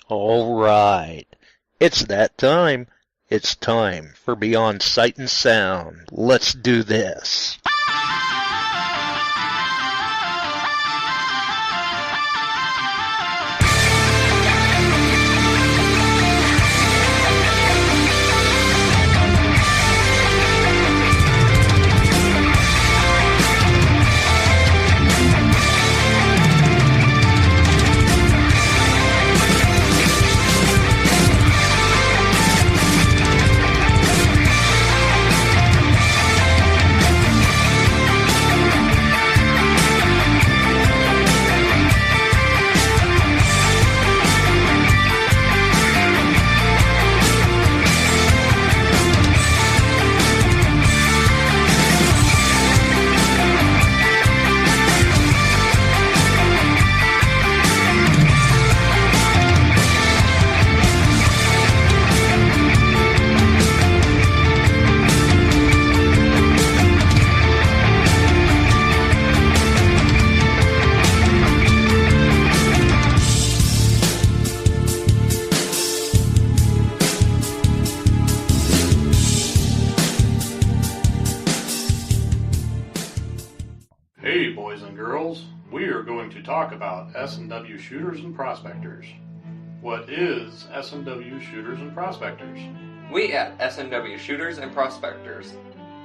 All right. It's that time. It's time for Beyond Sight and Sound. Let's do this. Hey boys and girls, we are going to talk about S&W shooters and prospectors. What is S&W shooters and prospectors? We at S&W Shooters and Prospectors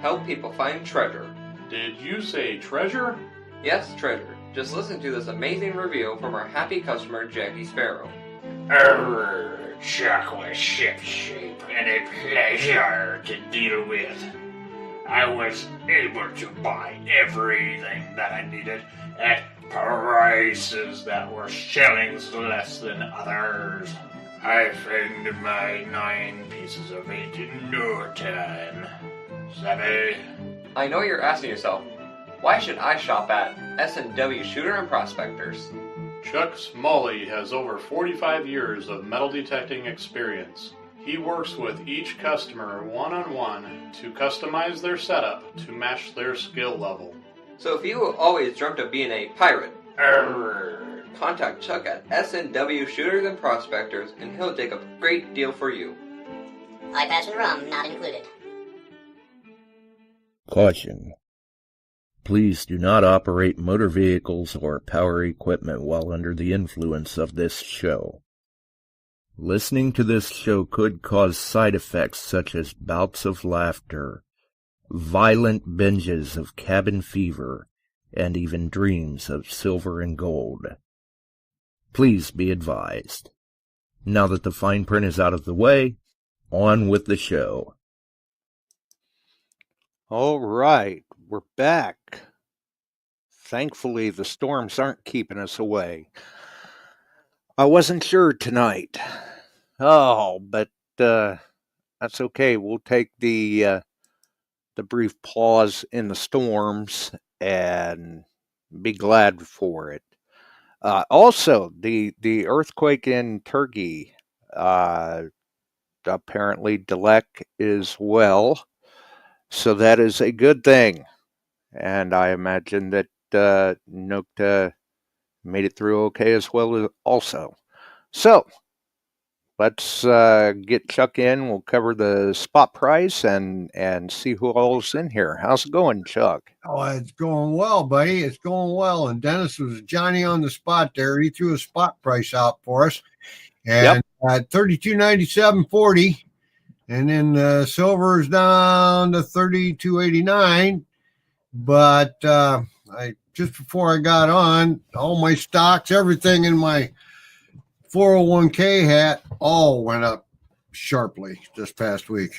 help people find treasure. Did you say treasure? Yes, treasure. Just listen to this amazing review from our happy customer, Jackie Sparrow. Chocolate ship shape and a pleasure to deal with. I was able to buy everything that I needed at prices that were shillings less than others. I found my 9 pieces of 8 in no time. Savvy? I know you're asking yourself, why should I shop at S&W Shooter and Prospectors? Chuck Smalley has over 45 years of metal detecting experience. He works with each customer one-on-one to customize their setup to match their skill level. So if you always dreamt of being a pirate, contact Chuck at S&W Shooters and Prospectors and he'll take a great deal for you. iPads and rum not included. Caution. Please do not operate motor vehicles or power equipment while under the influence of this show. Listening to this show could cause side effects such as bouts of laughter, violent binges of cabin fever, and even dreams of silver and gold. Please be advised. Now that the fine print is out of the way, on with the show. All right, we're back. Thankfully, the storms aren't keeping us away. I wasn't sure tonight. Oh, but that's okay. We'll take the brief pause in the storms and be glad for it. Also, the earthquake in Turkey, apparently Dilek is well, so that is a good thing. And I imagine that Nokta made it through okay as well also. So, let's get Chuck in. We'll cover the spot price and see who all's in here. How's it going, Chuck? Oh, it's going well, buddy. It's going well. And Dennis was Johnny on the spot there. He threw a spot price out for us. And at $32.97.40. And then silver is down to $32.89. But just before I got on, all my stocks, everything in my 401k hat, all went up sharply this past week.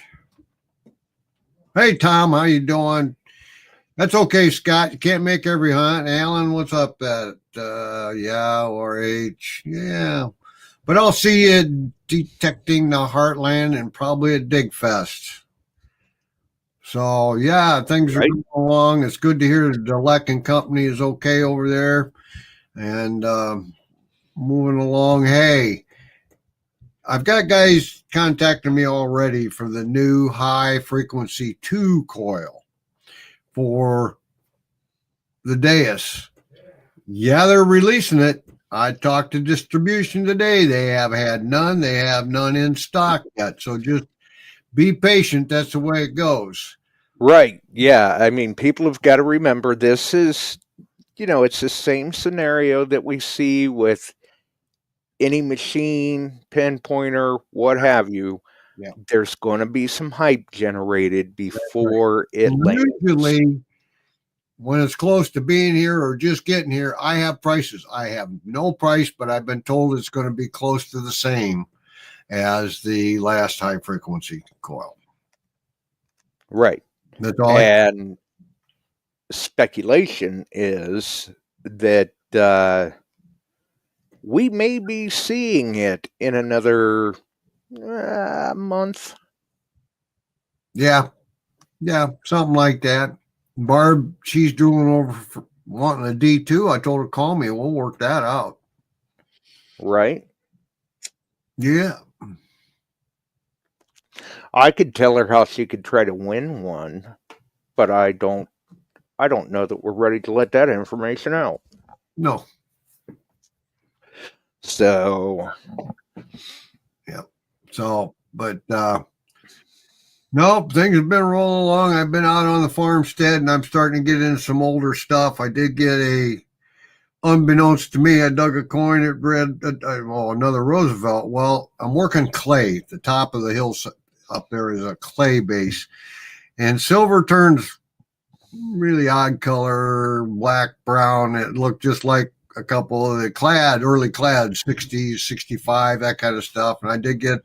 Hey, Tom, how you doing? That's okay, Scott. You can't make every hunt. Alan, what's up at or H? Yeah. But I'll see you detecting the Heartland and probably at Dig Fest. So, yeah, things are going along. It's good to hear the Dilek and Company is okay over there. And moving along. Hey, I've got guys contacting me already for the new high frequency 2 coil for the Deus. Yeah, they're releasing it. I talked to distribution today. They have had none. They have none in stock yet. So just be patient. That's the way it goes. Right. Yeah. I mean, people have got to remember this is, it's the same scenario that we see with any machine, pen pointer, what have you. Yeah. There's going to be some hype generated before it lands. Usually, when it's close to being here or just getting here, I have prices. I have no price, but I've been told it's going to be close to the same as the last high frequency coil. Right. That's all. And speculation is that we may be seeing it in another month. Yeah, something like that. Barb, she's drooling over for wanting a D2. I told her, call me. We'll work that out. Right. Yeah. I could tell her how she could try to win one, but I don't know that we're ready to let that information out. No. So, yeah. So, but nope, things have been rolling along. I've been out on the farmstead and I'm starting to get into some older stuff. I did get unbeknownst to me, I dug a coin. It read, another Roosevelt. Well, I'm working clay. The top of the hill up there is a clay base. And silver turns really odd color, black, brown. It looked just like a couple of the early clad, 60s, 65, that kind of stuff. And I did get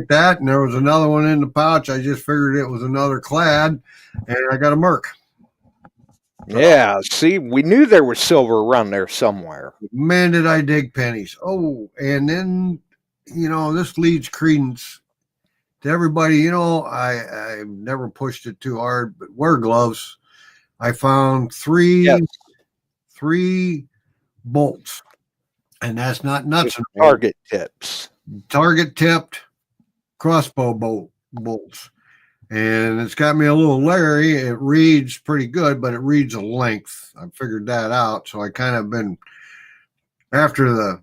that, and there was another one in the pouch. I just figured it was another clad, and I got a Merc. Yeah, see, we knew there was silver around there somewhere. Man, did I dig pennies. Oh, and then, this leads credence to everybody. I never pushed it too hard, but wear gloves. I found three bolts, and that's not nuts. Target tips. Target tipped crossbow bolts. And it's got me a little leery. It reads pretty good, but it reads a length. I figured that out. So I kind of been after the.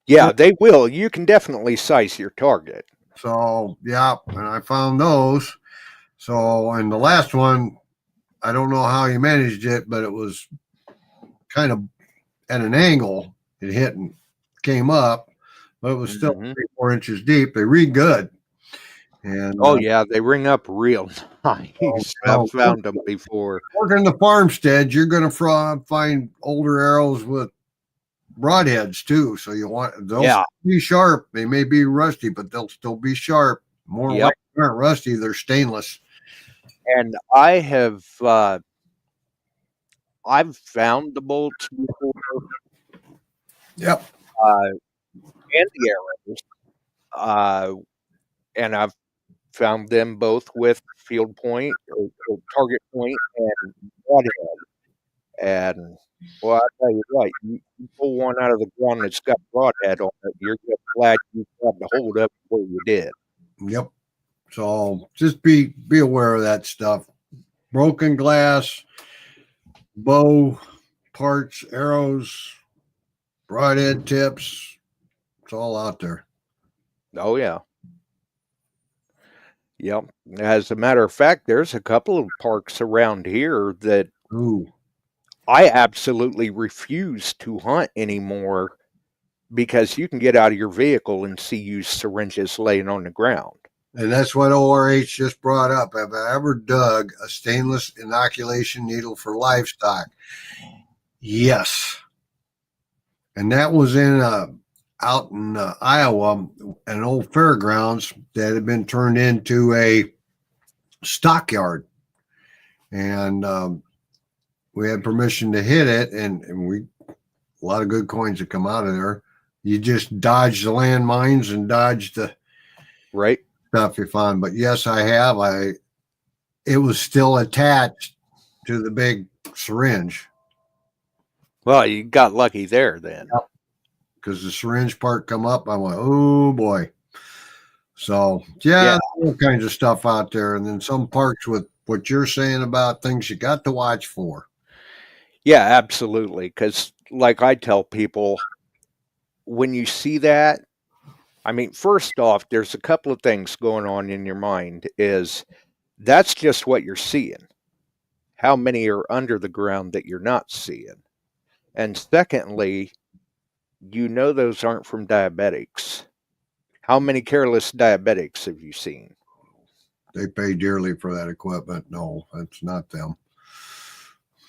Yeah, they will. You can definitely size your target. So, yeah. And I found those. So, and the last one, I don't know how he managed it, but it was kind of at an angle. It hit and came up, but it was still 3-4 inches deep. They read good. And yeah, they ring up real nice. I've found them before. Working the farmstead, you're going to find older arrows with broadheads too. So they'll be sharp. They may be rusty, but they'll still be sharp. More likely aren't rusty; they're stainless. And I've found the bolts before. Yep. And the arrows. And I've found them both with field point or target point and broadhead. And well, I tell you what, you pull one out of the ground that's got broadhead on it, you're just glad you grabbed a hold of it where you did. Yep. So just be aware of that stuff. Broken glass, bow parts, arrows, broadhead tips. It's all out there. Oh yeah. Yep. As a matter of fact, there's a couple of parks around here that I absolutely refuse to hunt anymore because you can get out of your vehicle and see used syringes laying on the ground. And that's what ORH just brought up. Have I ever dug a stainless inoculation needle for livestock? Yes. And that was out in Iowa, an old fairgrounds that had been turned into a stockyard. And we had permission to hit it, and a lot of good coins that come out of there. You just dodge the landmines and dodge the stuff you find. But yes, I have. It was still attached to the big syringe. Well, you got lucky there then. Because the syringe part come up, I went, oh boy. So yeah, all kinds of stuff out there. And then some parks with what you're saying about things you got to watch for. Yeah, absolutely. Because like I tell people, when you see that, I mean, first off, there's a couple of things going on in your mind. Is that's just what you're seeing. How many are under the ground that you're not seeing? And secondly, you know those aren't from diabetics. How many careless diabetics have you seen? They pay dearly for that equipment. No, that's not them.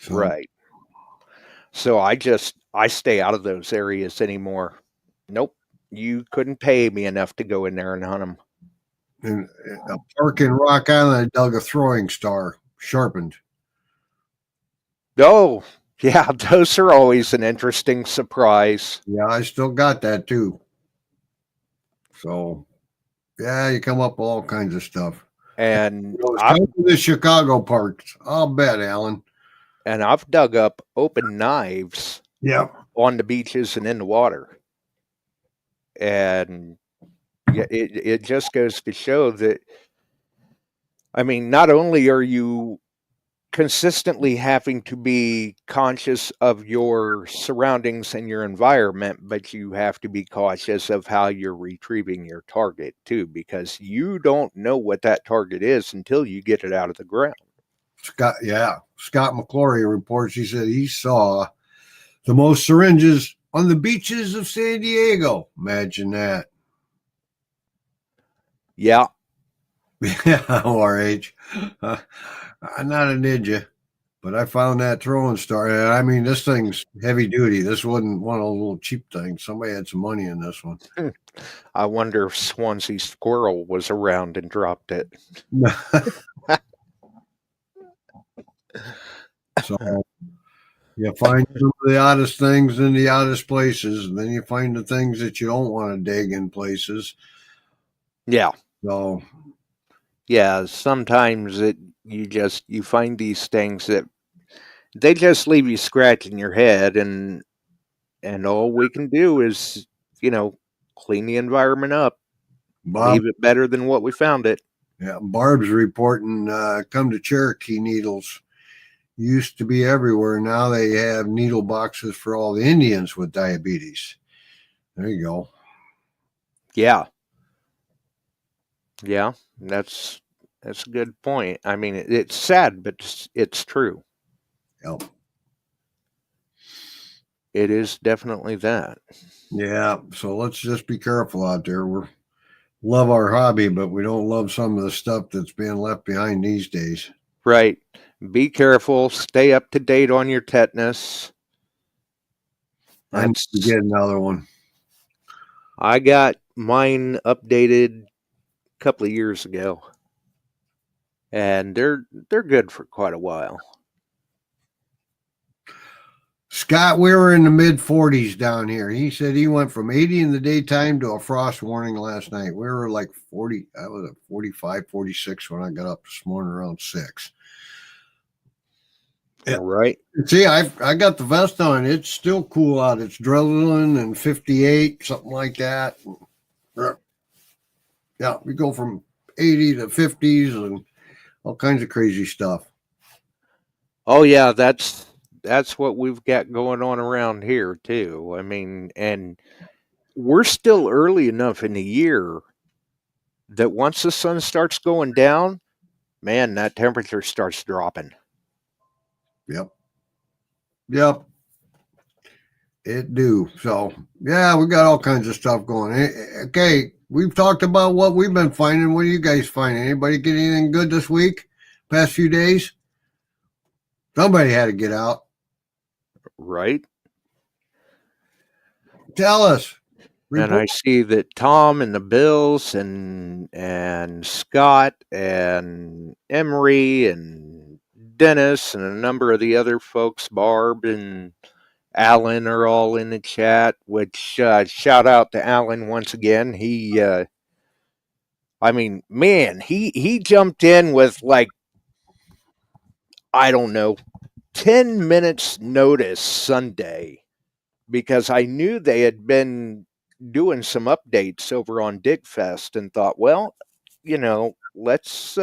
So, Right. So I stay out of those areas anymore. Nope. You couldn't pay me enough to go in there and hunt them. in a park in Rock Island, I dug a throwing star, sharpened. Oh, yeah, those are always an interesting surprise. Yeah, I still got that too. So, yeah, you come up with all kinds of stuff. And Come to the Chicago parks, I'll bet, Alan. And I've dug up open knives on the beaches and in the water. And yeah, it just goes to show that, I mean, not only are you consistently having to be conscious of your surroundings and your environment, but you have to be cautious of how you're retrieving your target too, because you don't know what that target is until you get it out of the ground. Scott McClory reports, he said he saw the most syringes on the beaches of San Diego. Imagine that. Yeah. Yeah, RH. I'm not a ninja, but I found that throwing star. And I mean, this thing's heavy duty. This wasn't one of those little cheap things. Somebody had some money in this one. I wonder if Swansea Squirrel was around and dropped it. So you find some of the oddest things in the oddest places, and then you find the things that you don't want to dig in places. Yeah. So yeah, sometimes you find these things that they just leave you scratching your head, and all we can do is, clean the environment up, leave it better than what we found it. Yeah, Barb's reporting, come to Cherokee needles. Used to be everywhere. Now they have needle boxes for all the Indians with diabetes. There you go. Yeah. Yeah, that's a good point. I mean, it's sad, but it's true. Yep. It is definitely that. Yeah, so let's just be careful out there. We love our hobby, but we don't love some of the stuff that's being left behind these days. Right. Be careful. Stay up to date on your tetanus. I need to get another one. I got mine updated a couple of years ago, and they're good for quite a while. Scott, we were in the mid 40s down here. He said he went from 80 in the daytime to a frost warning last night. We were like 40. I was at 45, 46 when I got up this morning around 6. Yeah. Right. See, I got the vest on. It's still cool out. It's drizzling and 58, something like that. Yeah, we go from 80 to 50s and all kinds of crazy stuff. Oh yeah, that's what we've got going on around here too. I mean, and we're still early enough in the year that once the sun starts going down, man, that temperature starts dropping. Yep. It do. So, yeah, we got all kinds of stuff going. Okay, we've talked about what we've been finding. What are you guys finding? Anybody get anything good this week? Past few days? Somebody had to get out. Right. Tell us. And I see that Tom and the Bills and Scott and Emery and Dennis and a number of the other folks, Barb and Alan, are all in the chat, which shout out to Alan once again. He jumped in with like, I don't know, 10 minutes notice Sunday, because I knew they had been doing some updates over on DigFest and thought, well, let's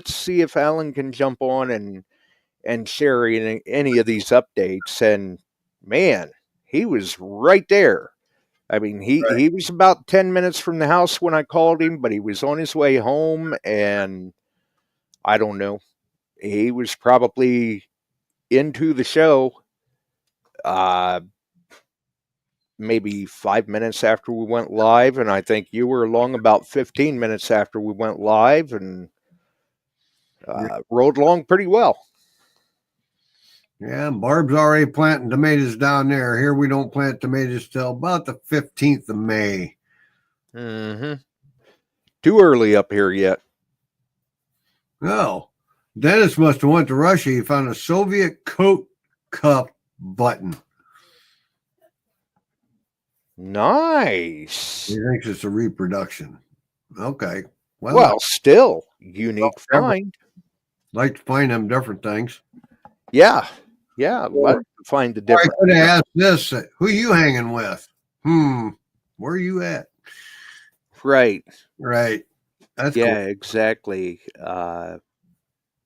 see if Alan can jump on and share any of these updates. And man, he was right there. I mean, he was about 10 minutes from the house when I called him, but he was on his way home, and I don't know. He was probably into the show maybe 5 minutes after we went live, and I think you were along about 15 minutes after we went live, and rode along pretty well. Yeah, Barb's already planting tomatoes down there. Here we don't plant tomatoes till about the 15th of May. Mm-hmm. Too early up here yet. Oh, Dennis must have went to Russia. He found a Soviet coat cuff button. Nice. He thinks it's a reproduction. Okay. Well, still unique find. Like to find them different things. Yeah. Yeah. Like to find the different. I could have asked this. Who you hanging with? Where are you at? Right. Right. That's cool. Exactly.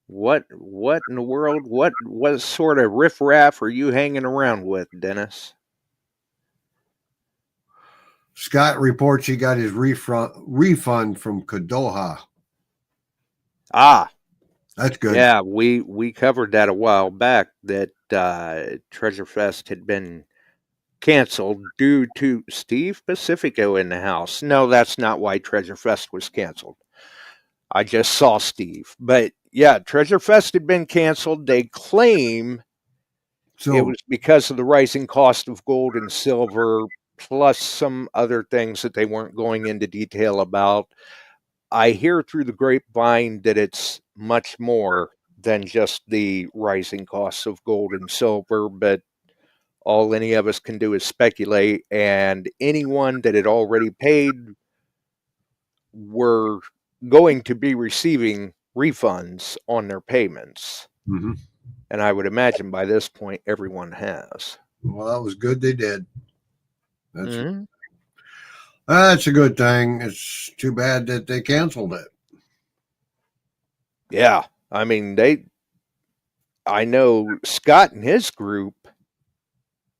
What in the world? What sort of riffraff are you hanging around with, Dennis? Scott reports he got his refund from Kadoha. Ah, that's good. Yeah, we covered that a while back, that Treasure Fest had been canceled due to Steve Pacifico in the house. No, that's not why Treasure Fest was canceled. I just saw Steve. But yeah, Treasure Fest had been canceled. They claim it was because of the rising cost of gold and silver, plus some other things that they weren't going into detail about. I hear through the grapevine that it's much more than just the rising costs of gold and silver, but all any of us can do is speculate, and anyone that had already paid were going to be receiving refunds on their payments. Mm-hmm. And I would imagine by this point, everyone has. Well, that was good they did. That's a good thing. It's too bad that they canceled it. Yeah. I mean, I know Scott and his group,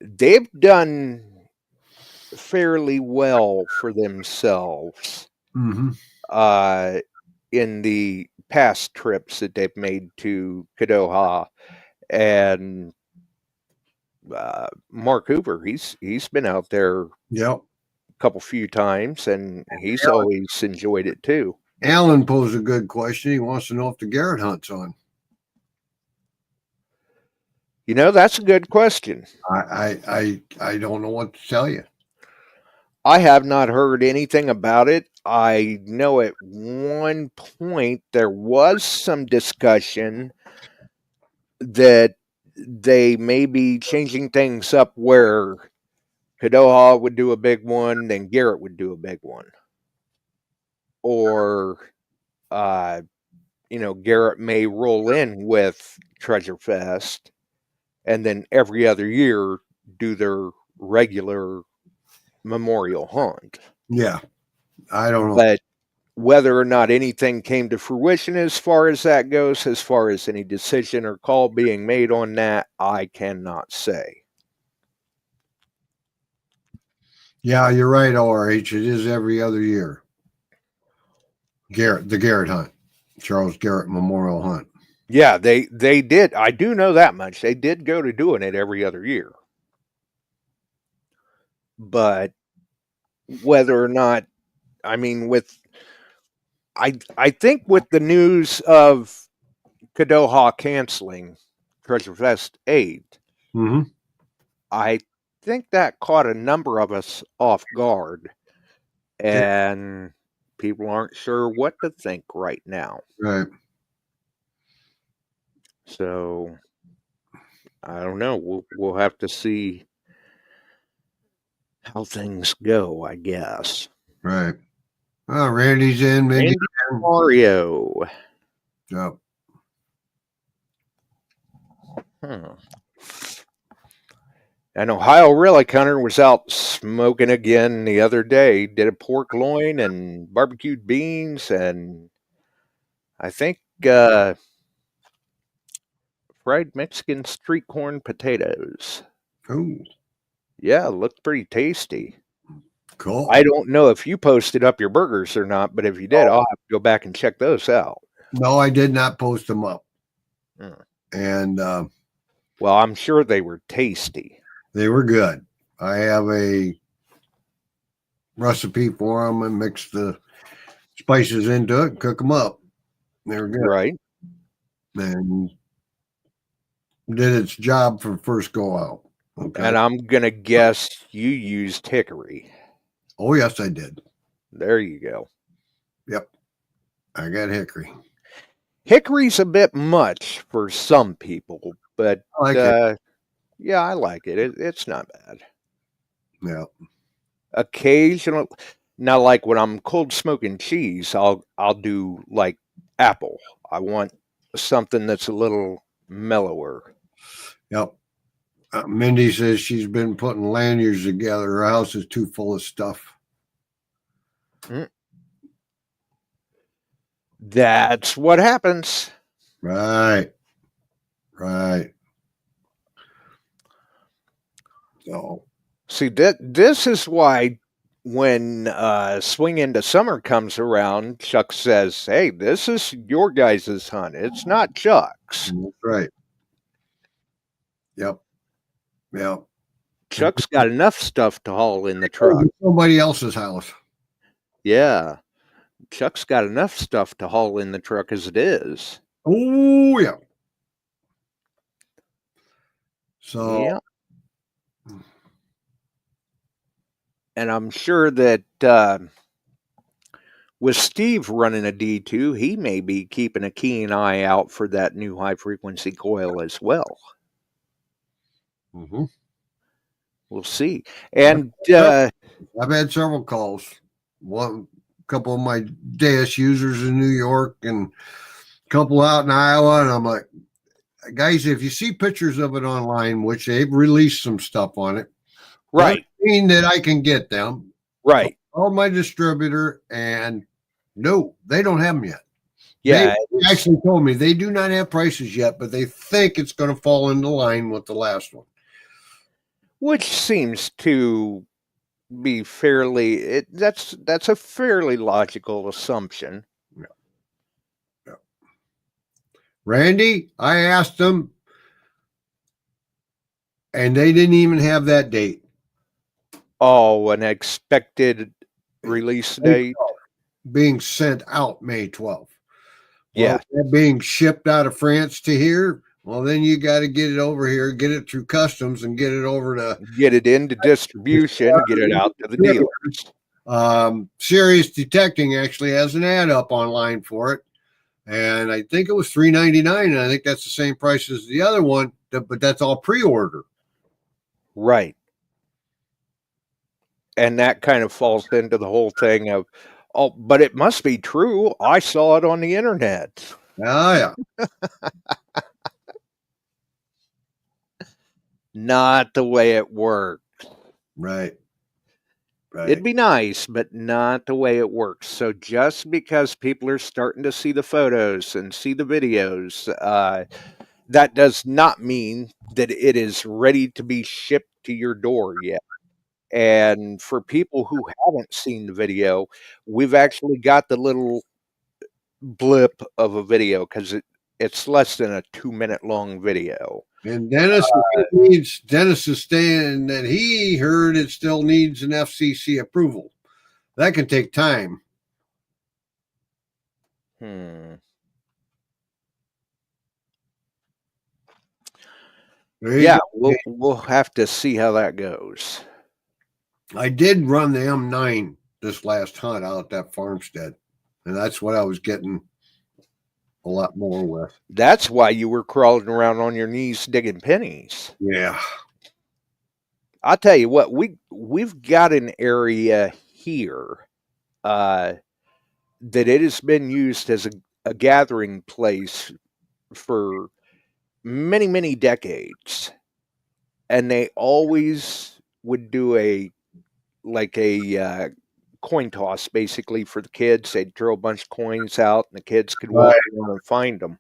they've done fairly well for themselves in the past trips that they've made to Kadoha. And Mark Hoover, he's been out there a few times, and he's always enjoyed it too. Alan posed a good question. He wants to know if the Garrett hunt's on. You know, that's a good question. I don't know what to tell you. I have not heard anything about it. I know at one point there was some discussion that they may be changing things up, where Kadoha would do a big one, then Garrett would do a big one. Or, Garrett may roll in with Treasure Fest, and then every other year do their regular memorial hunt. Yeah, I don't know. But whether or not anything came to fruition as far as that goes, as far as any decision or call being made on that, I cannot say. Yeah, you're right, ORH. It is every other year. The Garrett hunt. Charles Garrett Memorial Hunt. Yeah, they did. I do know that much. They did go to doing it every other year. But whether or not, I mean, I think with the news of Kadoha canceling Treasure Fest 8, I think that caught a number of us off guard, and people aren't sure what to think right now. Right. So I don't know. We'll have to see how things go, I guess. Right. Oh, Randy's in. Maybe Mario. Yep. And Ohio Relic Hunter was out smoking again the other day. Did a pork loin and barbecued beans, and I think fried Mexican street corn potatoes. Oh. Yeah, looked pretty tasty. Cool. I don't know if you posted up your burgers or not, but if you did, I'll have to go back and check those out. No, I did not post them up. And well, I'm sure they were tasty. They were good. I have a recipe for them and mix the spices into it and cook them up. They're good. Right. And did its job for first go out. Okay. And I'm going to guess you used hickory. Oh, yes, I did. There you go. Yep. I got hickory. Hickory's a bit much for some people, but I like it. Yeah, I like it. It's not bad. Yeah. Occasional. Now, like when I'm cold smoking cheese, I'll do like apple. I want something that's a little mellower. Yep. Mindy says she's been putting lanyards together. Her house is too full of stuff. That's what happens. Right. So, see, this is why when Swing Into Summer comes around, Chuck says, hey, this is your guys' hunt. It's not Chuck's. That's right. Yep. Chuck's got enough stuff to haul in the truck. Somebody else's house. Yeah. Chuck's got enough stuff to haul in the truck as it is. Oh, yeah. So, yeah. And I'm sure that with Steve running a D2, he may be keeping a keen eye out for that new high-frequency coil as well. Mm-hmm. We'll see. And I've had several calls. A couple of my DAS users in New York and a couple out in Iowa. And I'm like, guys, if you see pictures of it online, which they've released some stuff on it, right, mean that I can get them. Right. Call my distributor, and no, they don't have them yet. Yeah. They actually told me they do not have prices yet, but they think it's going to fall into line with the last one. Which seems to be fairly, that's a fairly logical assumption. Yeah. Randy, I asked them, and they didn't even have that date. Oh, an expected release date? Being sent out May 12th. Yeah. Well, being shipped out of France to here, well, then you got to get it over here, get it through customs, and get it over to... Get it into distribution, get it out to the dealers. Serious Detecting actually has an ad up online for it. And I think it was $3.99, and I think that's the same price as the other one, but that's all pre-order. Right. And that kind of falls into the whole thing of, oh, but it must be true. I saw it on the internet. Oh, yeah. Not the way it works. Right. It'd be nice, but not the way it works. So just because people are starting to see the photos and see the videos, that does not mean that it is ready to be shipped to your door yet. And for people who haven't seen the video, we've actually got the little blip of a video because it's less than a 2-minute long video. And Dennis is saying that he heard it still needs an FCC approval. That can take time. Yeah, we'll have to see how that goes. I did run the M9 this last hunt out at that farmstead, and that's what I was getting a lot more with. That's why you were crawling around on your knees digging pennies. Yeah. I'll tell you what, we've got an area here that it has been used as a gathering place for many, many decades. And they always would do a coin toss basically for the kids. They'd throw a bunch of coins out and the kids could walk around and find them.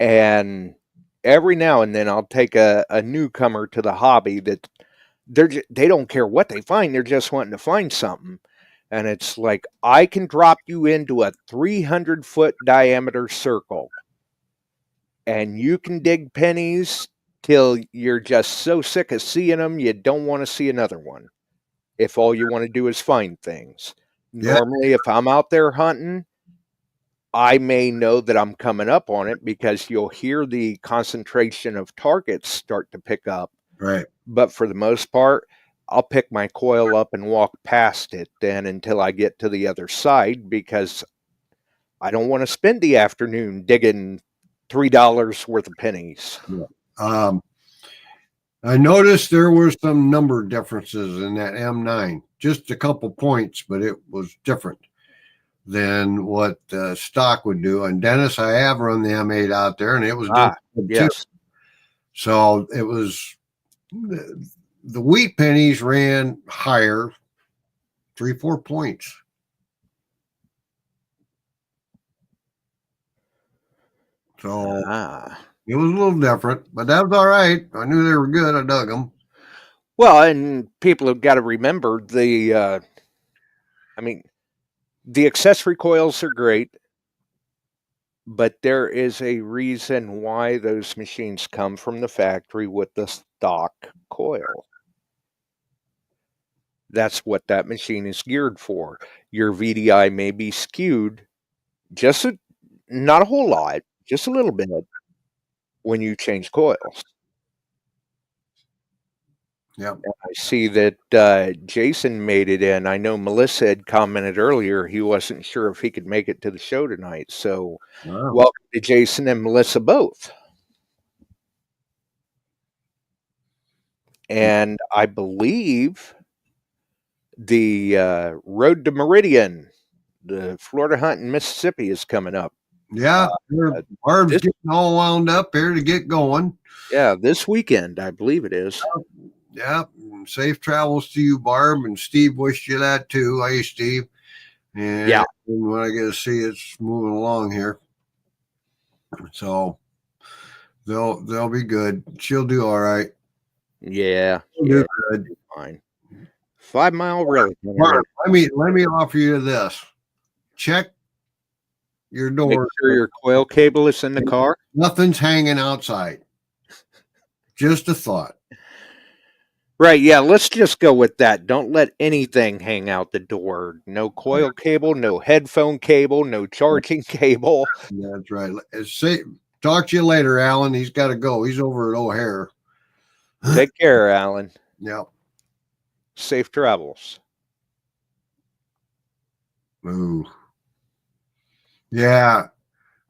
And every now and then I'll take a newcomer to the hobby that they don't care what they find. They're just wanting to find something. And it's like, I can drop you into a 300-foot diameter circle, and you can dig pennies till you're just so sick of seeing them, you don't want to see another one. If all you want to do is find things. Yeah. Normally, if I'm out there hunting, I may know that I'm coming up on it because you'll hear the concentration of targets start to pick up. Right. But for the most part, I'll pick my coil up and walk past it then until I get to the other side, because I don't want to spend the afternoon digging $3 worth of pennies. Yeah. I noticed there were some number differences in that M9, just a couple points, but it was different than what stock would do. And Dennis, I have run the M8 out there, and it was doing good yes. too. So it was the wheat pennies ran higher, 3-4 points. So it was a little different, but that was all right. I knew they were good. I dug them. Well, and people have got to remember the accessory coils are great, but there is a reason why those machines come from the factory with the stock coil. That's what that machine is geared for. Your VDI may be skewed not a whole lot, just a little bit when you change coils. Yep. I see that Jason made it in. I know Melissa had commented earlier he wasn't sure if he could make it to the show tonight. So welcome to Jason and Melissa both. And I believe the Road to Meridian, the Florida Hunt in Mississippi, is coming up. Yeah, Barb's getting all wound up here to get going. Yeah, this weekend, I believe it is. Yeah, safe travels to you, Barb, and Steve wished you that too. Hey, Steve. And yeah, when I get to see it's moving along here, so they'll be good. She'll do all right. Yeah, do good. Fine. 5 Mile Road. Barb, let me offer you this. Check your door. Make sure your coil cable is in the car. Nothing's hanging outside. Just a thought. Right, yeah, let's just go with that. Don't let anything hang out the door. No coil cable, no headphone cable, no charging cable. That's right. Talk to you later, Alan. He's got to go. He's over at O'Hare. Take care, Alan. Yep. Safe travels. Ooh. Yeah.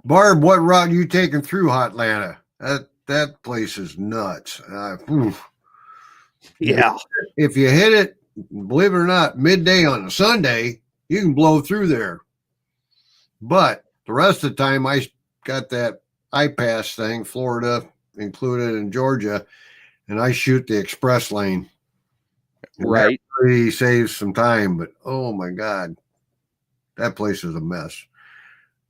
Barb, what route are you taking through Hotlanta? That place is nuts. Yeah. If you hit it, believe it or not, midday on a Sunday, you can blow through there. But the rest of the time, I got that I-P thing, Florida included in Georgia, and I shoot the express lane. And right. That really saves some time, but oh my God, that place is a mess.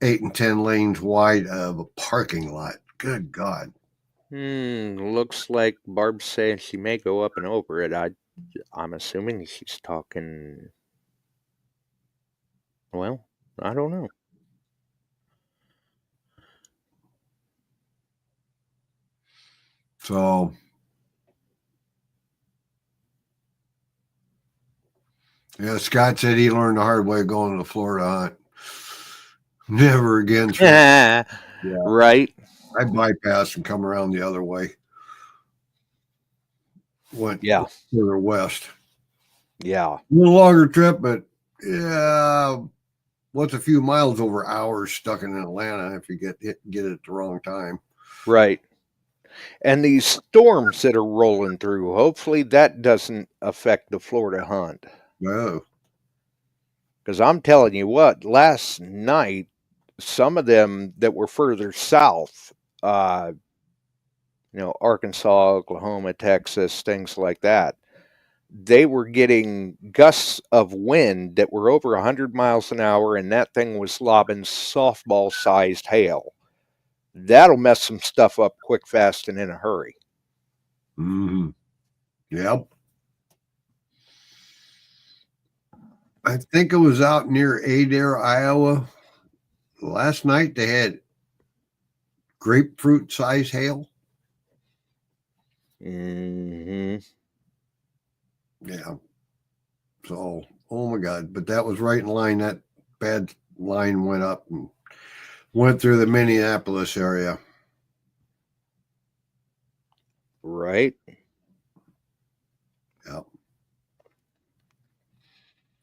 8 and 10 lanes wide of a parking lot. Good God. Looks like Barb's saying she may go up and over it. I'm assuming she's talking. Well, I don't know. So, yeah, Scott said he learned the hard way going to the Florida hunt. Never again. Yeah. Right. I bypassed and come around the other way. Went further west. Yeah. A little longer trip, but yeah, what's a few miles over hours stuck in Atlanta if you get it at the wrong time. Right. And these storms that are rolling through, hopefully that doesn't affect the Florida hunt. No. Because I'm telling you what, last night, some of them that were further south, Arkansas, Oklahoma, Texas, things like that, they were getting gusts of wind that were over 100 miles an hour, and that thing was lobbing softball-sized hail. That'll mess some stuff up quick, fast, and in a hurry. Mm-hmm. Yep. I think it was out near Adair, Iowa. Last night they had grapefruit size hail. Hmm. Yeah. So, oh my God. But that was right in line. That bad line went up and went through the Minneapolis area. Right. Yep.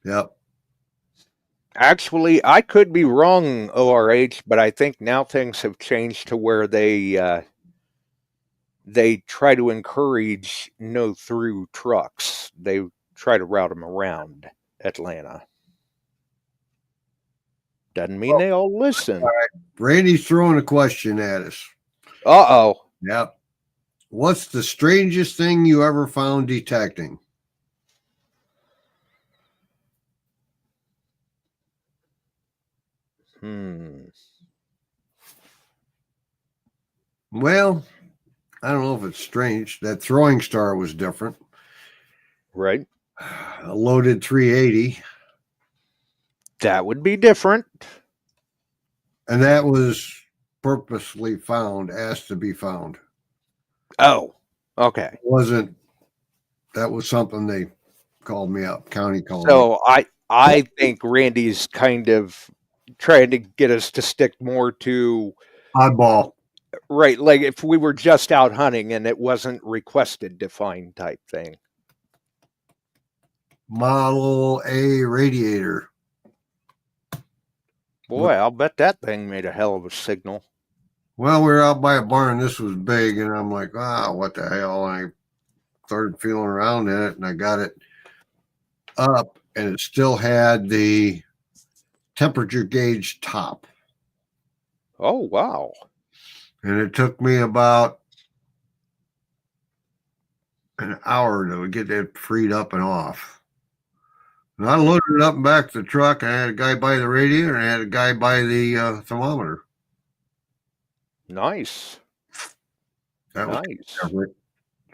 Yep. Actually, I could be wrong, ORH, but I think now things have changed to where they try to encourage no through trucks. They try to route them around Atlanta. Doesn't mean they all listen. All right. Randy's throwing a question at us. Uh-oh. Yep. What's the strangest thing you ever found detecting? Well, I don't know if it's strange. That throwing star was different. Right. A loaded 380. That would be different. And that was purposely found, asked to be found. Oh, okay. That was something they called me up, county called me. So I think Randy's kind of trying to get us to stick more to Oddball. right, like if we were just out hunting and it wasn't requested to find type thing. Model A radiator. Boy, I'll bet that thing made a hell of a signal. Well, we were out by a barn. This was big, and I'm like, what the hell? And I started feeling around in it, and I got it up, and it still had the temperature gauge top. Oh, wow. And it took me about an hour to get it freed up and off. And I loaded it up and back to the truck. I had a guy by the radiator, and I had a guy by the thermometer. Nice. That was Nice. different.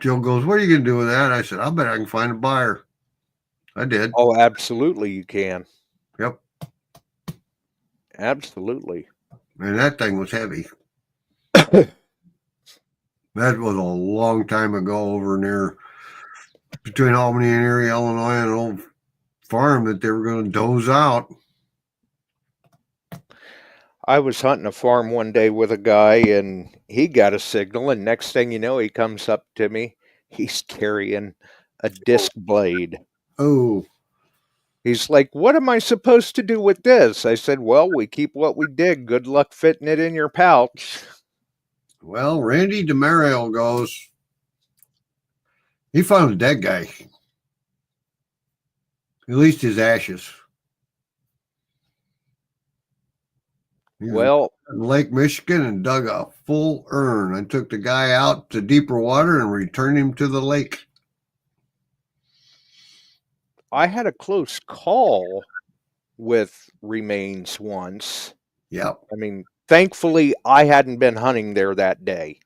Joe goes, "What are you going to do with that?" I said, "I bet I can find a buyer." I did. Oh, absolutely you can. Yep. Absolutely. And that thing was heavy. That was a long time ago over near between Albany and Erie, Illinois, an old farm that they were going to doze out. I was hunting a farm one day with a guy and he got a signal, and next thing you know, he comes up to me. He's carrying a disc blade. Oh. He's like, "What am I supposed to do with this?" I said, "Well, we keep what we dig. Good luck fitting it in your pouch." Well, Randy DeMario goes, he found a dead guy. At least his ashes. He was Well, in Lake Michigan and dug a full urn and took the guy out to deeper water and returned him to the lake. I had a close call with remains once. Yep. I mean, thankfully, I hadn't been hunting there that day.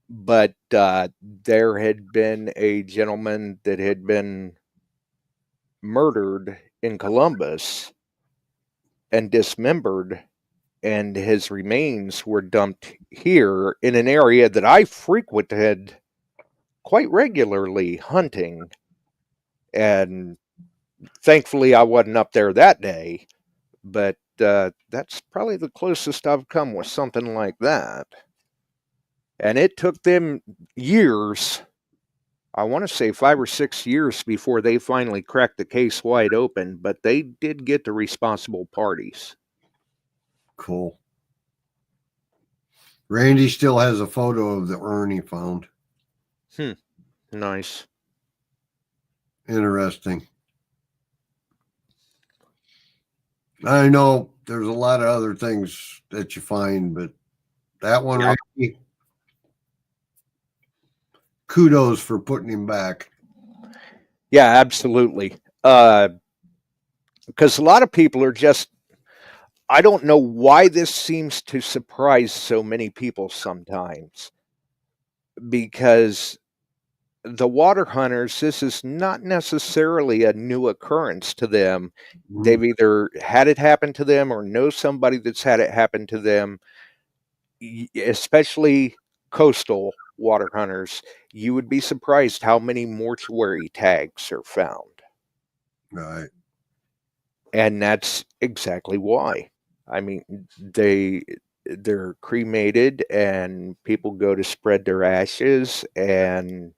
But there had been a gentleman that had been murdered in Columbus and dismembered, and his remains were dumped here in an area that I frequented quite regularly hunting. And thankfully, I wasn't up there that day, but that's probably the closest I've come with something like that. And it took them years, I want to say 5 or 6 years, before they finally cracked the case wide open, but they did get the responsible parties. Cool. Randy still has a photo of the urn he found. Nice. Interesting. I know there's a lot of other things that you find, but that one, Yeah. Randy, kudos for putting him back. Yeah, absolutely. Because a lot of people are just, I don't know why this seems to surprise so many people sometimes. Because the water hunters, this is not necessarily a new occurrence to them. They've either had it happen to them or know somebody that's had it happen to them, especially coastal water hunters. You would be surprised how many mortuary tags are found. Right. And that's exactly why. I mean, they're cremated and people go to spread their ashes, and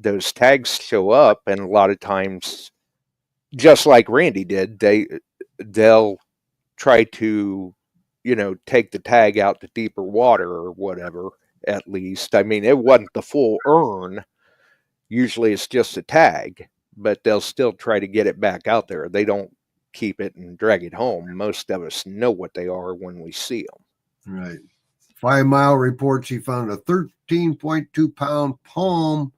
those tags show up, and a lot of times, just like Randy did, they'll try to, take the tag out to deeper water or whatever, at least. I mean, it wasn't the full urn. Usually it's just a tag, but they'll still try to get it back out there. They don't keep it and drag it home. Most of us know what they are when we see them. Right. 5 Mile reports he found a 13.2 pound palm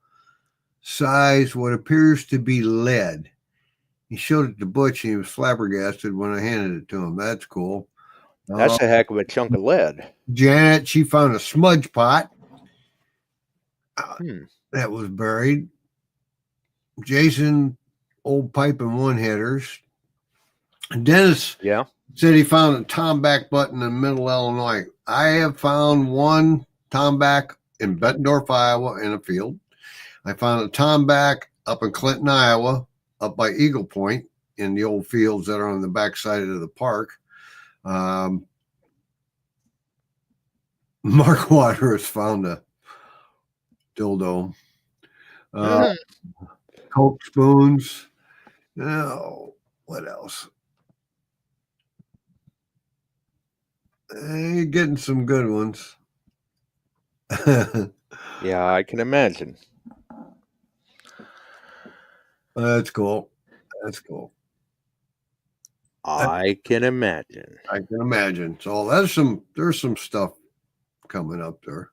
size, what appears to be lead. He showed it to Butch and he was flabbergasted when I handed it to him. That's cool. That's a heck of a chunk of lead. Janet, she found a smudge pot that was buried. Jason, old pipe and one headers. Dennis said he found a tomback button in Middle Illinois. I have found one tomback in Bettendorf, Iowa, in a field. I found a tomback up in Clinton, Iowa, up by Eagle Point in the old fields that are on the backside of the park. Mark Waters found a dildo. Coke spoons. Oh, what else? You're getting some good ones. Yeah, I can imagine. That's cool. That's cool. I can imagine. I can imagine. So there's some stuff coming up there.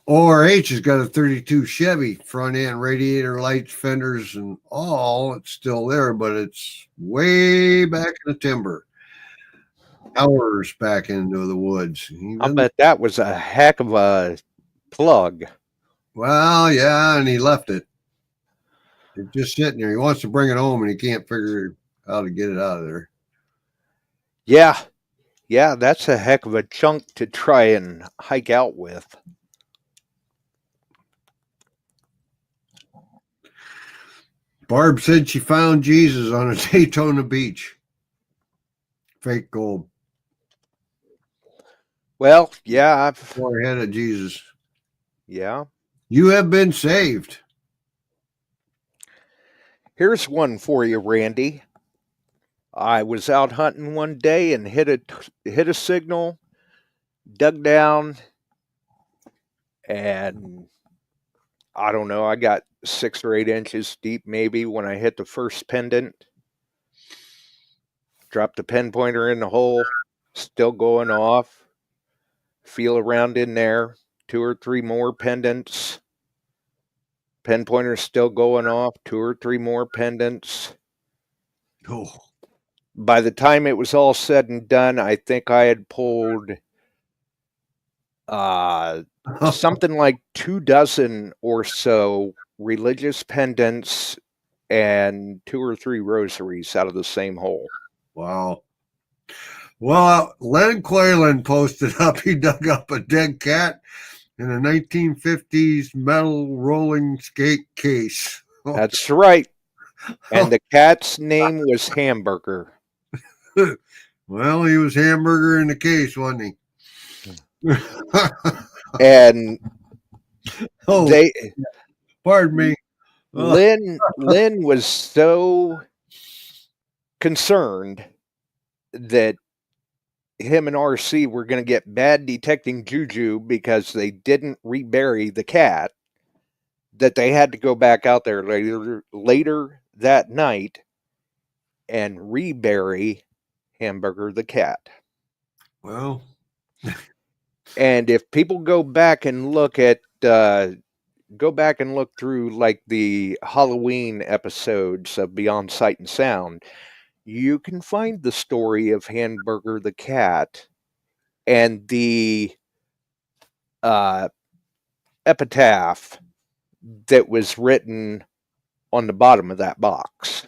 ORH has got a 32 Chevy front end, radiator lights, fenders, and all. It's still there, but it's way back in the timber. Hours back into the woods. I bet that was a heck of a plug. Well, yeah, and he left it. It's just sitting there. He wants to bring it home, and he can't figure how to get it out of there. Yeah, that's a heck of a chunk to try and hike out with. Barb said she found Jesus on a Daytona beach. Fake gold. Well, yeah. Forehead of Jesus. Yeah. You have been saved. Here's one for you, Randy. I was out hunting one day and hit a signal, dug down, and I don't know, I got 6 or 8 inches deep maybe when I hit the first pendant. Dropped the pen pointer in the hole, still going off. Feel around in there, 2 or 3 more pendants. Pen pointer still going off, 2 or 3 more pendants. Oh. By the time it was all said and done, I think I had pulled something like 24 or so religious pendants and 2 or 3 rosaries out of the same hole. Wow. Well, Len Quaylen posted up, he dug up a dead cat in a 1950s metal rolling skate case. That's right. And the cat's name was Hamburger. Well, he was Hamburger in the case, wasn't he? And pardon me. Lynn was so concerned that him and RC were going to get bad detecting juju because they didn't rebury the cat, that they had to go back out there later that night and rebury Hamburger the cat. Well, and if people go back and look through like the Halloween episodes of Beyond Sight and Sound, you can find the story of Hamburger the cat and the epitaph that was written on the bottom of that box.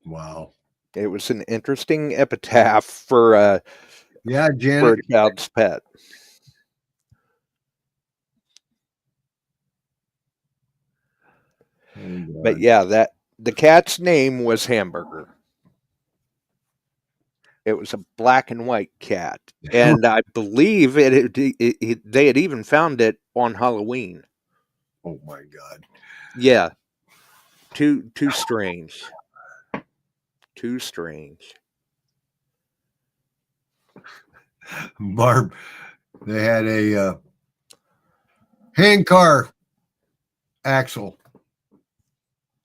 Wow. It was an interesting epitaph for a Janet. child's pet. But yeah, the cat's name was Hamburger. It was a black and white cat, and I believe they had even found it on Halloween. Oh my God! Yeah, too strange. Too strange. Barb, they had a hand car axle.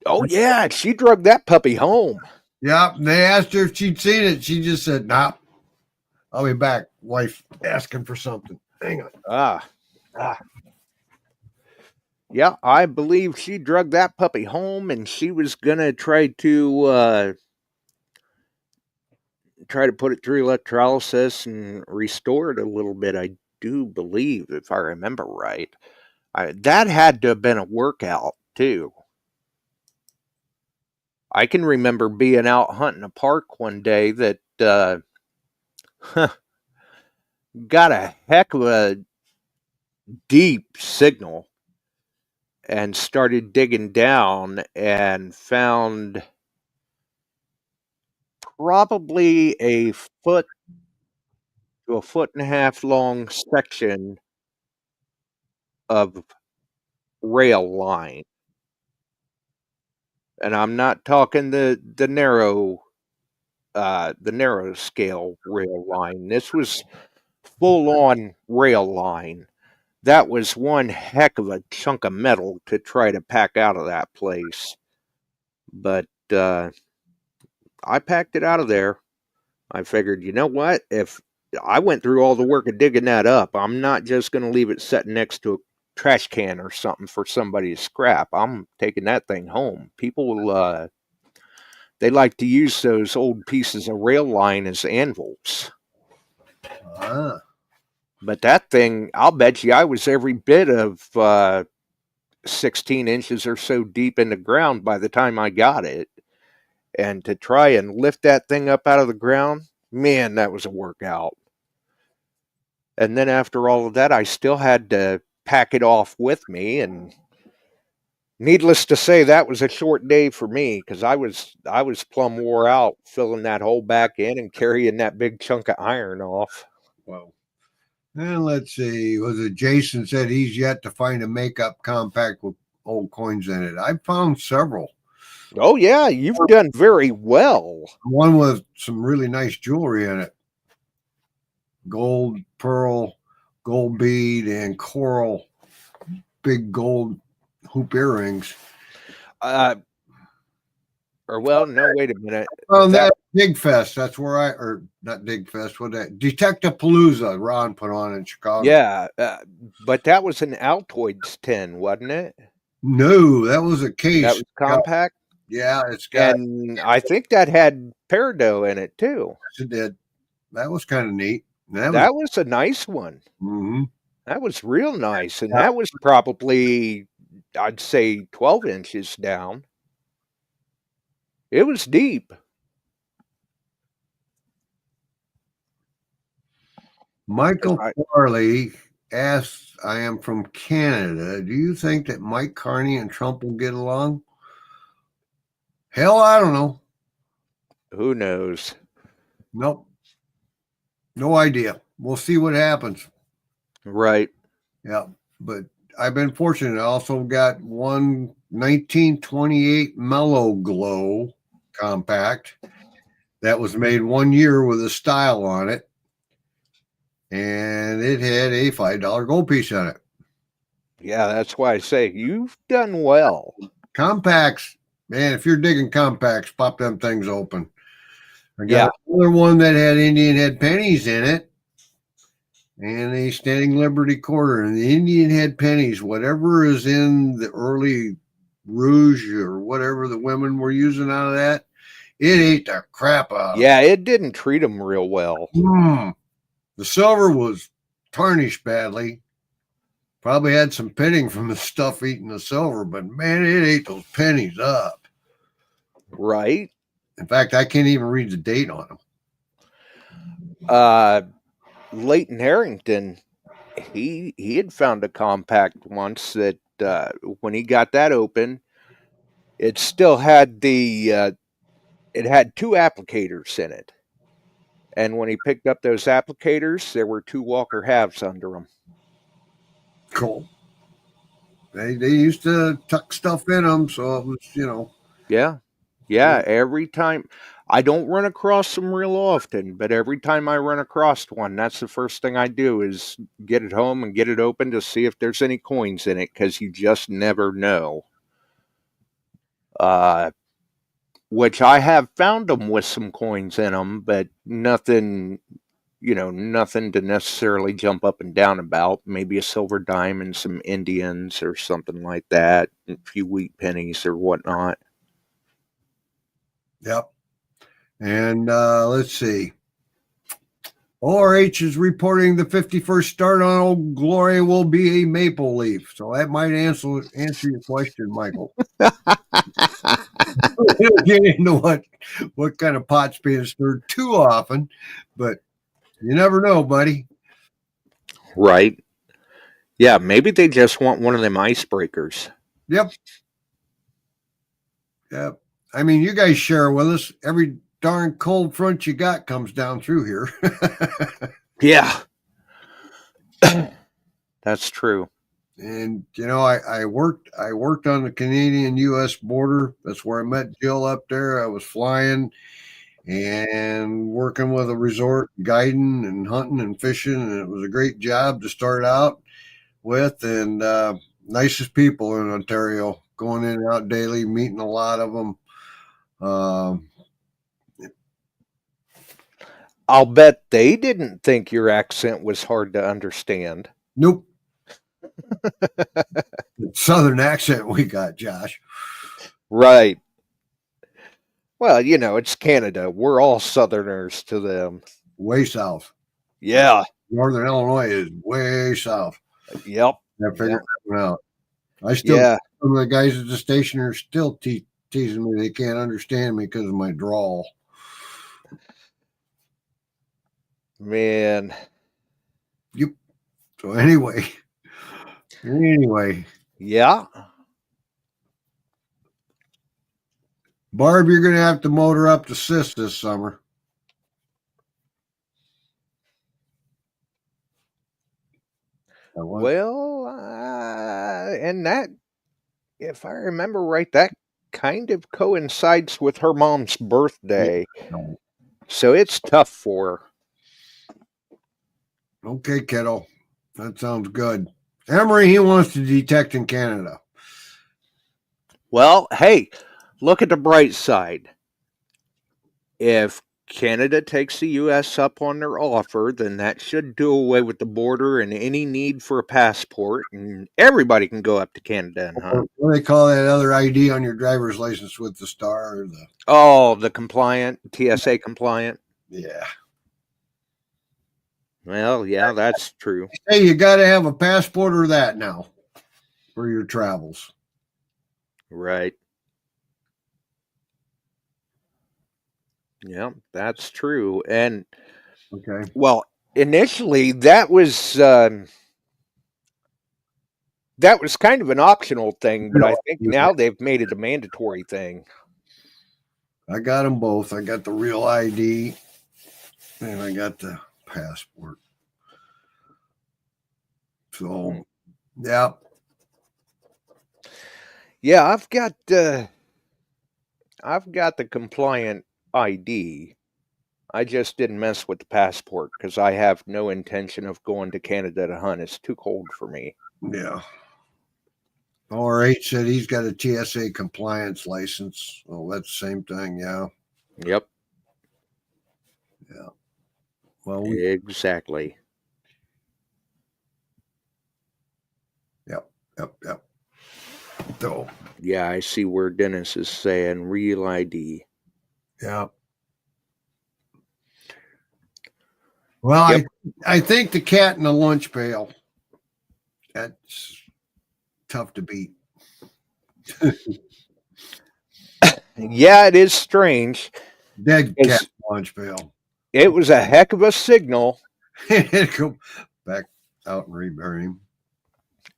Oh yeah, she drug that puppy home. Yeah, they asked her if she'd seen it. She just said, "Nah, I'll be back." Wife asking for something. Hang on. Yeah, I believe she drug that puppy home, and she was gonna try to put it through electrolysis and restore it a little bit. I do believe, if I remember right, that had to have been a workout too. I can remember being out hunting a park one day that got a heck of a deep signal and started digging down and found probably a foot to a foot and a half long section of rail line. And I'm not talking the narrow scale rail line. This was full on rail line. That was one heck of a chunk of metal to try to pack out of that place. But I packed it out of there. I figured, you know what? If I went through all the work of digging that up, I'm not just going to leave it sitting next to a trash can or something for somebody to scrap. I'm taking that thing home. People, they like to use those old pieces of rail line as anvils. But that thing, I'll bet you I was every bit of 16 inches or so deep in the ground by the time I got it. And to try and lift that thing up out of the ground, man, that was a workout. And then after all of that, I still had to pack it off with me. And needless to say, that was a short day for me because I was plumb wore out filling that hole back in and carrying that big chunk of iron off. Wow. And let's see, was it Jason said he's yet to find a makeup compact with old coins in it? I found several. Oh yeah, you've done very well. One with some really nice jewelry in it. Gold, pearl, gold bead, and coral, big gold hoop earrings. No, wait a minute. Well, that Dig Fest, that's where not Dig Fest, what that, Detective Palooza, Ron put on in Chicago. Yeah, but that was an Altoids 10, wasn't it? No, that was a case. That was compact? Yeah, it's got. And I think that had peridot in it too. Yes, it did. That was kind of neat. That was a nice one. Mm-hmm. That was real nice. And that was probably, I'd say, 12 inches down. It was deep. Michael Farley asks, I am from Canada. Do you think that Mike Carney and Trump will get along? Hell, I don't know. Who knows? Nope. No idea. We'll see what happens. Right. Yeah. But I've been fortunate. I also got one 1928 Mellow Glow compact that was made 1 year with a style on it. And it had a $5 gold piece on it. Yeah, that's why I say you've done well. Compacts, man, if you're digging compacts, pop them things open. I got another one that had Indian head pennies in it and a Standing Liberty quarter. And the Indian head pennies, whatever is in the early rouge or whatever the women were using out of that, it ate the crap out of Yeah, it didn't treat them real well. The silver was tarnished badly. Probably had some pitting from the stuff eating the silver, but man, it ate those pennies up. Right. In fact, I can't even read the date on them. Leighton Harrington, he had found a compact once that when he got that open, it still had it had 2 applicators in it. And when he picked up those applicators, there were 2 Walker halves under them. Cool. They used to tuck stuff in them, so it was, Yeah. Every time. I don't run across them real often, but every time I run across one, that's the first thing I do is get it home and get it open to see if there's any coins in it, because you just never know. Which I have found them with some coins in them, but nothing, nothing to necessarily jump up and down about. Maybe a silver dime and some Indians or something like that, a few wheat pennies or whatnot. Yep. And let's see. ORH is reporting the 51st start on Old Glory will be a maple leaf. So that might answer your question, Michael. We don't get into what kind of pot's being stirred too often, but you never know, buddy. Right. Yeah, maybe they just want one of them icebreakers. Yep. I mean, you guys share with us. Every darn cold front you got comes down through here. Yeah. That's true. And I worked on the Canadian-U.S. border. That's where I met Jill up there. I was flying and working with a resort, guiding and hunting and fishing, and it was a great job to start out with. And nicest people in Ontario, going in and out daily, meeting a lot of them. I'll bet they didn't think your accent was hard to understand. Nope. Southern accent we got, Josh. Right. Well, it's Canada. We're all Southerners to them. Way south. Yeah. Northern Illinois is way south. Yep. I figured that one out. Some of the guys at the station are still teasing me. They can't understand me because of my drawl. Man. Yep. So anyway. Yeah. Barb, you're going to have to motor up to Sis this summer. Well, and that, if I remember right, that kind of coincides with her mom's birthday. So it's tough for her. Okay, kiddo. That sounds good. Emery, he wants to detect in Canada. Well, hey, look at the bright side. If Canada takes the U.S. up on their offer, then that should do away with the border and any need for a passport, and everybody can go up to Canada and hunt. What do they call that other ID on your driver's license with the star? Or the compliant, TSA compliant? Yeah. Well, yeah, that's true. Hey, you got to have a passport or that now for your travels. Right. Yeah, that's true. And okay. Well, initially that was kind of an optional thing, but I think now they've made it a mandatory thing. I got them both. I got the real ID and I got the passport. So, yeah. Yeah, I've got the compliant ID. I just didn't mess with the passport because I have no intention of going to Canada to hunt. It's too cold for me. Yeah. RH said he's got a TSA compliance license. Well, that's the same thing, yeah. Yep. Yeah. Well, exactly. Yep. So, yeah, I see where Dennis is saying real ID. Yeah. Well, yep. I think the cat in the lunch pail That's tough to beat. Yeah, it is strange. Dead It's- cat lunch pail. It was a heck of a signal. Go back out and rebury him.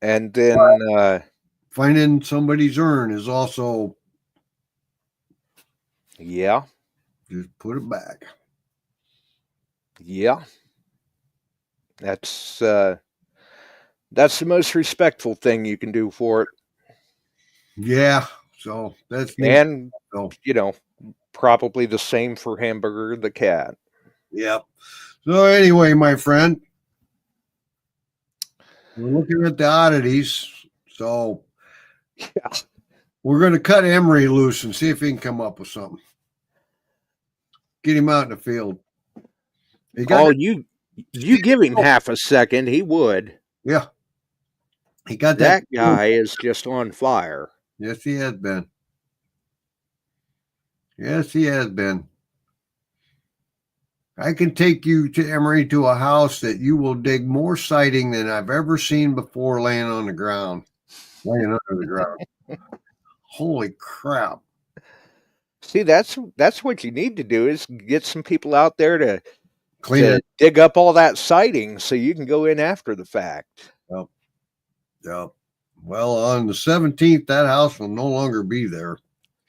And then, Finding somebody's urn is also yeah, just put it back. yeah. That's the most respectful thing you can do for it. Yeah. So that's neat. And, So, you know, probably the same for Hamburger the cat. yep. So anyway, my friend, we're looking at the oddities. So Yeah. we're going to cut Emery loose and see if he can come up with something. Get him out in the field. Oh, you give him half a second, he would. Yeah. He got That guy is just on fire. Yes, he has been. Yes, he has been. I can take you to Emery to a house that you will dig more siding than I've ever seen before laying on the ground. Laying under the ground. Holy crap. See, that's what you need to do is get some people out there to Clean it. dig up all that siding so you can go in after the fact. Yep. Well, on the 17th, that house will no longer be there.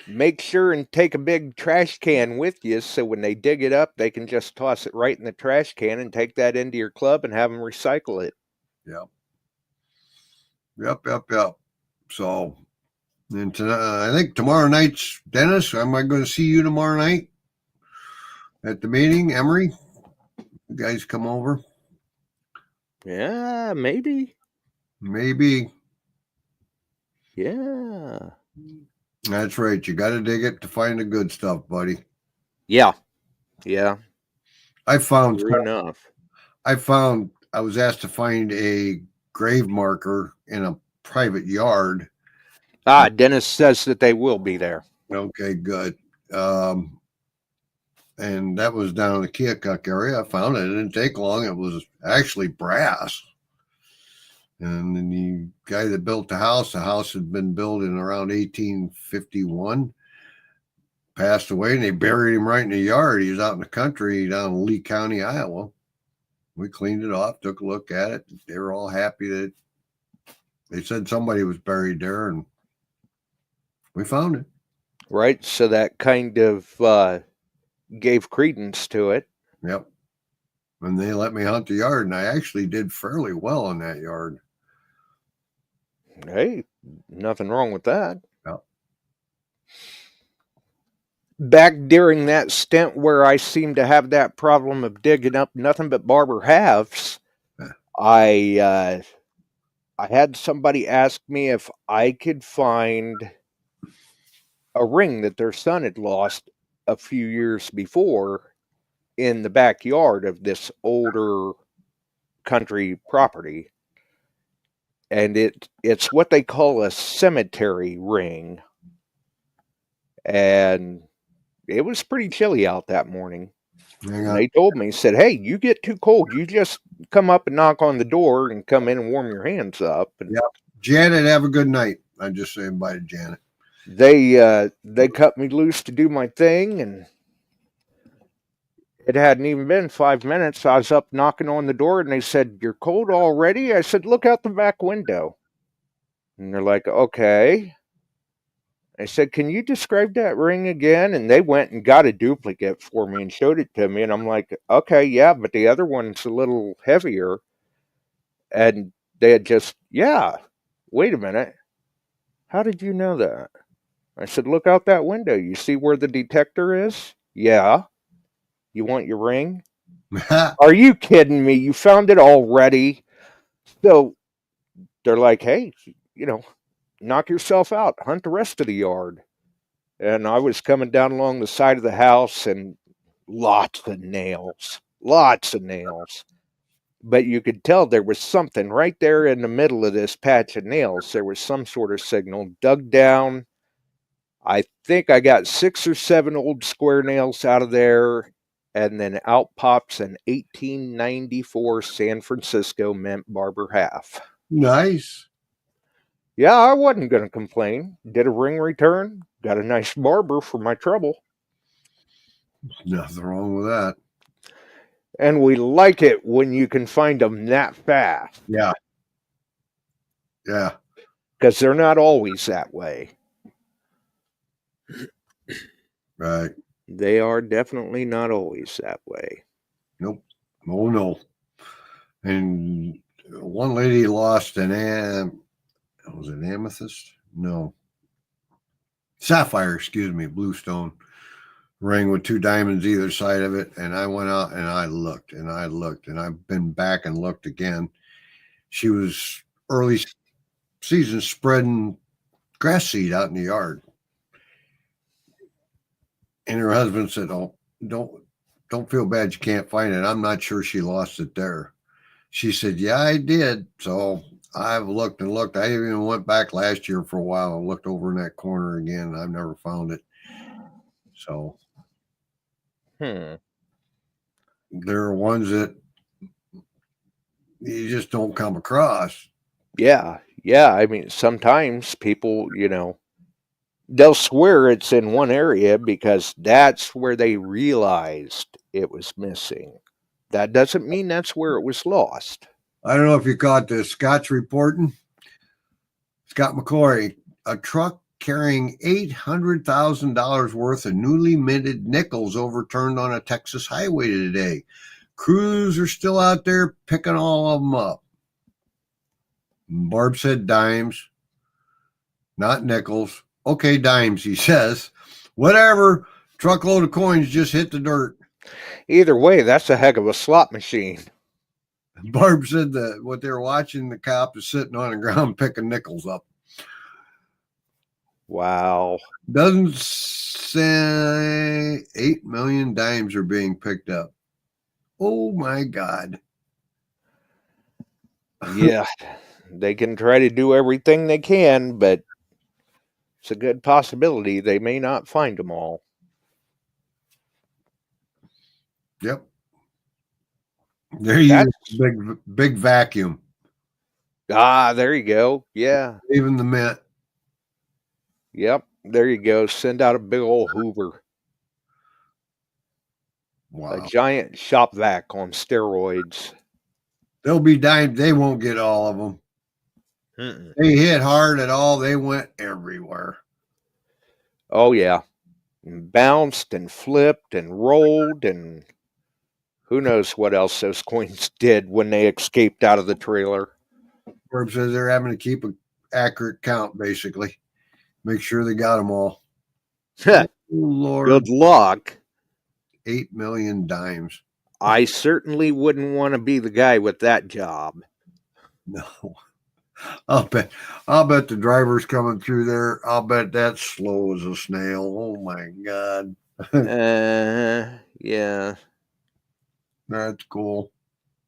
Make sure and take a big trash can with you so when they dig it up, they can just toss it right in the trash can and take that into your club and have them recycle it. Yep. So, and tonight, I think tomorrow night's Dennis. Am I going to see you tomorrow night at the meeting, Emery? You guys come over? Yeah, maybe. Maybe. Yeah. That's right. You got to dig it to find the good stuff, buddy. Yeah. I found True enough. I was asked to find a grave marker in a private yard. Dennis says that they will be there. Okay, good. And that was down in the Keokuk area. I found it. It didn't take long. It was actually brass. And then the guy that built the house had been built in around 1851, passed away, and they buried him right in the yard. He was out in the country down in Lee County, Iowa. We cleaned it off, took a look at it. They were all happy that they said somebody was buried there, and we found it. Right. So that kind of gave credence to it. Yep. And they let me hunt the yard, and I actually did fairly well in that yard. Hey, nothing wrong with that. Yep. Back during that stint where I seemed to have that problem of digging up nothing but barber halves, I had somebody ask me if I could find a ring that their son had lost a few years before in the backyard of this older country property. And it's what they call a cemetery ring. And it was pretty chilly out that morning. And they told me, said, hey, you get too cold. You just come up and knock on the door and come in and warm your hands up. And yep. Janet, have a good night. I just say bye to Janet. They cut me loose to do my thing, and it hadn't even been 5 minutes. I was up knocking on the door, and they said, you're cold already? I said, look out the back window. And they're like, okay. I said, can you describe that ring again? And they went and got a duplicate for me and showed it to me. And I'm like, okay, yeah, but the other one's a little heavier. And they had just, yeah, wait a minute. How did you know that? I said, look out that window. You see where the detector is? Yeah. You want your ring? Are you kidding me? You found it already? So they're like, hey, knock yourself out. Hunt the rest of the yard. And I was coming down along the side of the house and lots of nails. But you could tell there was something right there in the middle of this patch of nails. There was some sort of signal. Dug down. I think I got 6 or 7 old square nails out of there, and then out pops an 1894 San Francisco mint barber half. Nice. Yeah, I wasn't going to complain. Did a ring return. Got a nice barber for my trouble. Nothing wrong with that. And we like it when you can find them that fast. Yeah. Yeah. Because they're not always that way. Right. They are definitely not always that way. Nope. Oh, no. And one lady lost was it amethyst? No. Sapphire, excuse me, bluestone ring with 2 diamonds either side of it. And I went out and I looked and I looked and I've been back and looked again. She was early season spreading grass seed out in the yard. And her husband said, "Oh, don't feel bad you can't find it. I'm not sure she lost it there." She said, "Yeah, I did." So I've looked and looked. I even went back last year for a while and looked over in that corner again. I've never found it. So there are ones that you just don't come across. Yeah. Yeah. I mean, sometimes people, they'll swear it's in one area because that's where they realized it was missing. That doesn't mean that's where it was lost. I don't know if you caught this. Scott's reporting. Scott McCoy, a truck carrying $800,000 worth of newly minted nickels overturned on a Texas highway today. Crews are still out there picking all of them up. Barb said dimes, not nickels. Okay, dimes, he says. Whatever. Truckload of coins just hit the dirt. Either way, that's a heck of a slot machine. Barb said that what they're watching, the cop is sitting on the ground picking nickels up. Wow. Doesn't say 8 million dimes are being picked up. Oh my God. Yeah. They can try to do everything they can, but it's a good possibility they may not find them all. Yep. There you big vacuum. Ah, there you go. Yeah. Even the mint. Yep. There you go. Send out a big old Hoover. Wow. A giant shop vac on steroids. They'll be dimes. They won't get all of them. They hit hard at all. They went everywhere. Oh, yeah. And bounced and flipped and rolled and who knows what else those coins did when they escaped out of the trailer. Herb says they're having to keep an accurate count, basically. Make sure they got them all. Oh, Lord. Good luck. 8 million dimes. I certainly wouldn't want to be the guy with that job. No. I'll bet the driver's coming through there. I'll bet that's slow as a snail. Oh my God. Yeah. That's cool.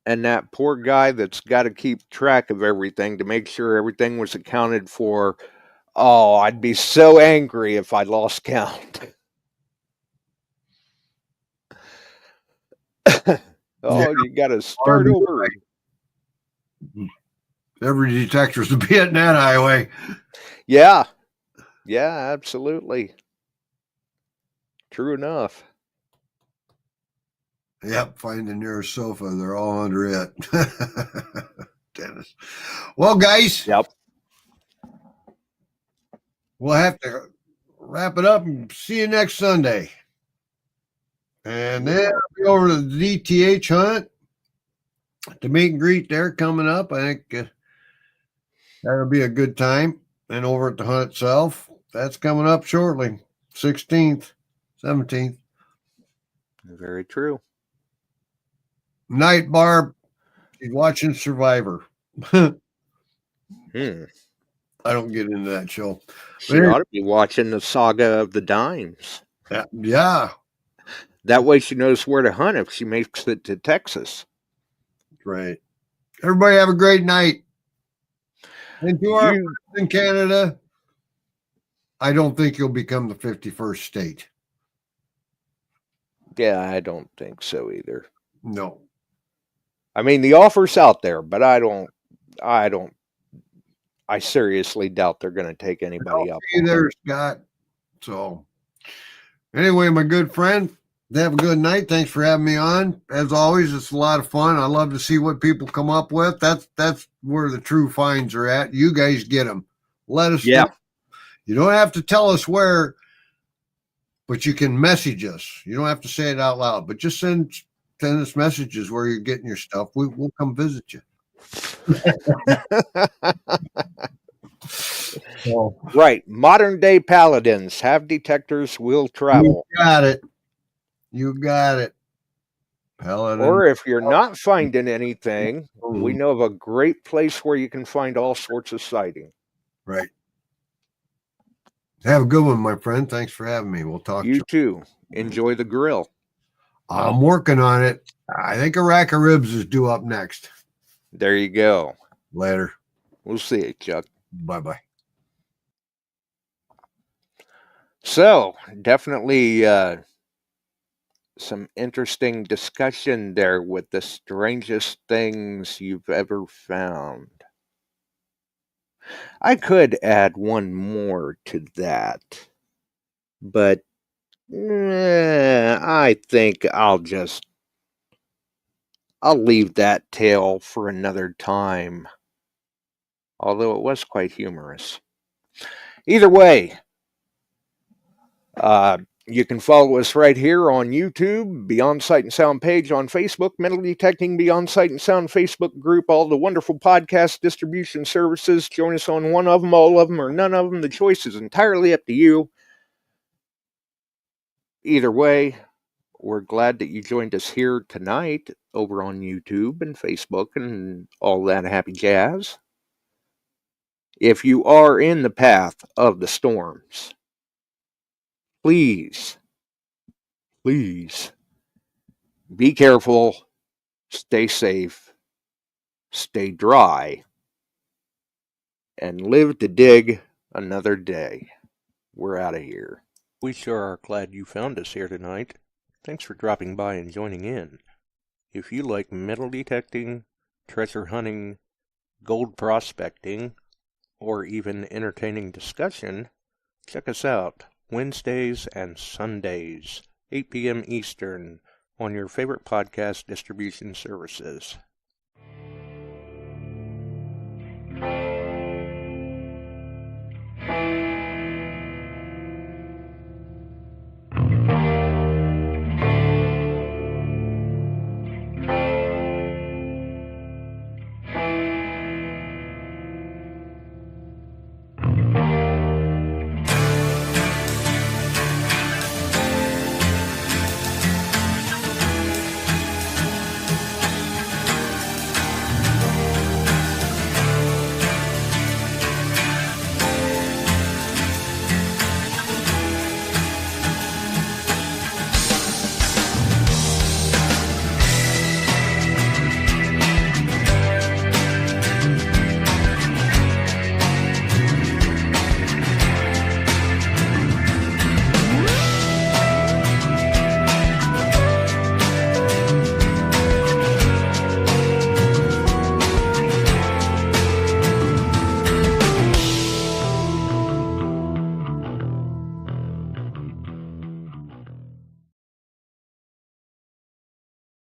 And that poor guy that's got to keep track of everything to make sure everything was accounted for. Oh, I'd be so angry if I lost count. You got to start over. Every detector's to be at that highway. Yeah. Yeah, absolutely. True enough. Yep, find the nearest sofa. They're all under it. Dennis. Well, guys. Yep. We'll have to wrap it up and see you next Sunday. And then I'll be over to the DTH hunt. The meet and greet there coming up. I think that'll be a good time. And over at the hunt itself, that's coming up shortly. 16th, 17th. Very true. Night, Barb. She's watching Survivor. I don't get into that show. She ought to be watching the Saga of the Dimes. Yeah. That way she knows where to hunt if she makes it to Texas. Right. Everybody have a great night. And to our friends in Canada, I don't think you'll become the 51st state. Yeah, I don't think so either. No. I mean, the offer's out there, but I don't I seriously doubt they're going to take anybody up. See there, Scott. So, anyway, my good friend, have a good night. Thanks for having me on. As always, it's a lot of fun. I love to see what people come up with. That's where the true finds are at. You guys get them. Let us know. You don't have to tell us where, but you can message us. You don't have to say it out loud, but just send us messages where you're getting your stuff. We'll come visit you. Right. Modern day paladins have detectors, will travel. You got it. Paladin. Or if you're not finding anything, we know of a great place where you can find all sorts of sighting. Right. Have a good one, my friend. Thanks for having me. We'll talk to you. You too. Enjoy the grill. I'm working on it. I think a rack of ribs is due up next. There you go. Later. We'll see you, Chuck. Bye-bye. So, definitely some interesting discussion there with the strangest things you've ever found. I could add one more to that, but I think I'll leave that tale for another time, although it was quite humorous. Either way, you can follow us right here on YouTube, Beyond Sight and Sound page on Facebook, Metal Detecting Beyond Sight and Sound Facebook group, all the wonderful podcast distribution services. Join us on one of them, all of them, or none of them. The choice is entirely up to you. Either way, we're glad that you joined us here tonight over on YouTube and Facebook and all that happy jazz. If you are in the path of the storms, please be careful, stay safe, stay dry, and live to dig another day. We're out of here. We sure are glad you found us here tonight. Thanks for dropping by and joining in. If you like metal detecting, treasure hunting, gold prospecting, or even entertaining discussion, check us out Wednesdays and Sundays, 8 p.m. Eastern, on your favorite podcast distribution services.